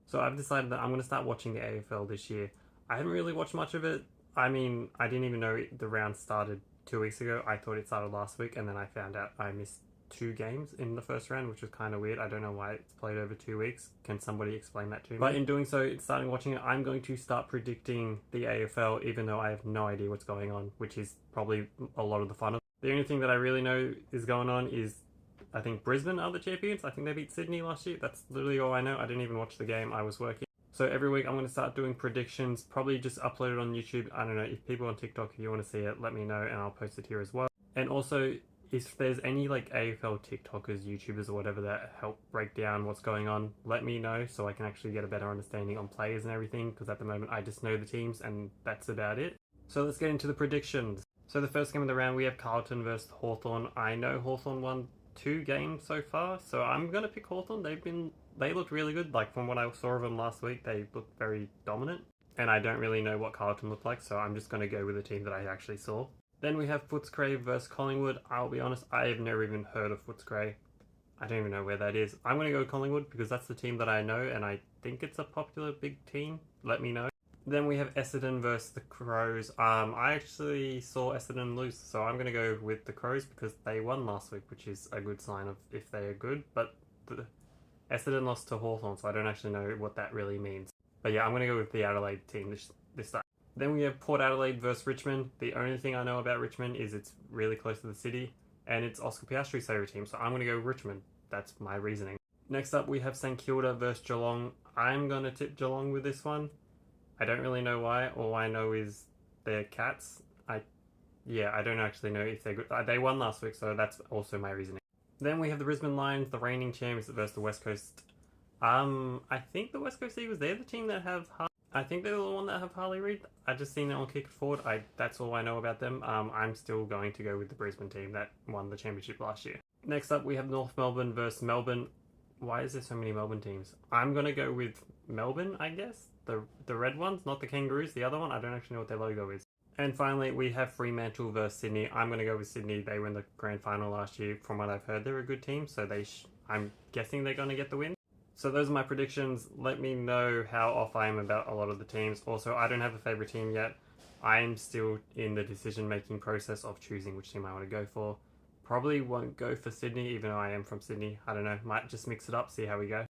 So I've decided that I'm going to start watching the AFL this year. I haven't really watched much of it. I mean, I didn't even know the round started 2 weeks ago. I thought it started last week, and then I found out I missed two games in the first round, which was kind of weird. I don't know why it's played over 2 weeks. Can somebody explain that to me? But in doing so, starting watching it, I'm going to start predicting the AFL, even though I have no idea what's going on, which is probably a lot of the fun of it. The only thing that I really know is going on is I think Brisbane are the champions. I think they beat Sydney last year. That's literally all I know. I didn't even watch the game. I was working. So every week I'm going to start doing predictions, probably just upload it on YouTube. I don't know, if people on TikTok, if you want to see it, let me know and I'll post it here as well. And also, if there's any like AFL TikTokers, YouTubers or whatever that help break down what's going on, let me know so I can actually get a better understanding on players and everything, because at the moment I just know the teams and that's about it. So let's get into the predictions. So the first game of the round, we have Carlton versus Hawthorn. I know Hawthorn won 2 games so far, so I'm gonna pick Hawthorn. They looked really good. Like from what I saw of them last week, they looked very dominant. And I don't really know what Carlton looked like, so I'm just gonna go with the team that I actually saw. Then we have Footscray versus Collingwood. I'll be honest, I have never even heard of Footscray. I don't even know where that is. I'm gonna go Collingwood because that's the team that I know, and I think it's a popular big team. Let me know. Then we have Essendon versus the Crows. I actually saw Essendon lose, so I'm going to go with the Crows because they won last week, which is a good sign of if they are good. But the Essendon lost to Hawthorn, so I don't actually know what that really means. But yeah, I'm going to go with the Adelaide team this time. Then we have Port Adelaide versus Richmond. The only thing I know about Richmond is it's really close to the city, and it's Oscar Piastri's favourite team, so I'm going to go Richmond. That's my reasoning. Next up, we have St Kilda versus Geelong. I'm going to tip Geelong with this one. I don't really know why. All I know is they're Cats. I don't actually know if they're good. They won last week, so that's also my reasoning. Then we have the Brisbane Lions, the reigning champs, versus the West Coast. I think the West Coast Eagles, they're the team that have. I think they're the one that have Harley Reid. I just seen it on Kick It Forward. That's all I know about them. I'm still going to go with the Brisbane team that won the championship last year. Next up, we have North Melbourne versus Melbourne. Why is there so many Melbourne teams? I'm gonna go with Melbourne, I guess. The red ones, not the Kangaroos, the other one. I don't actually know what their logo is. And finally, we have Fremantle versus Sydney. I'm going to go with Sydney. They won the grand final last year. From what I've heard, they're a good team, so I'm guessing they're going to get the win. So those are my predictions. Let me know how off I am about a lot of the teams. Also, I don't have a favourite team yet. I'm still in the decision-making process of choosing which team I want to go for. Probably won't go for Sydney, even though I am from Sydney. I don't know. Might just mix it up, see how we go.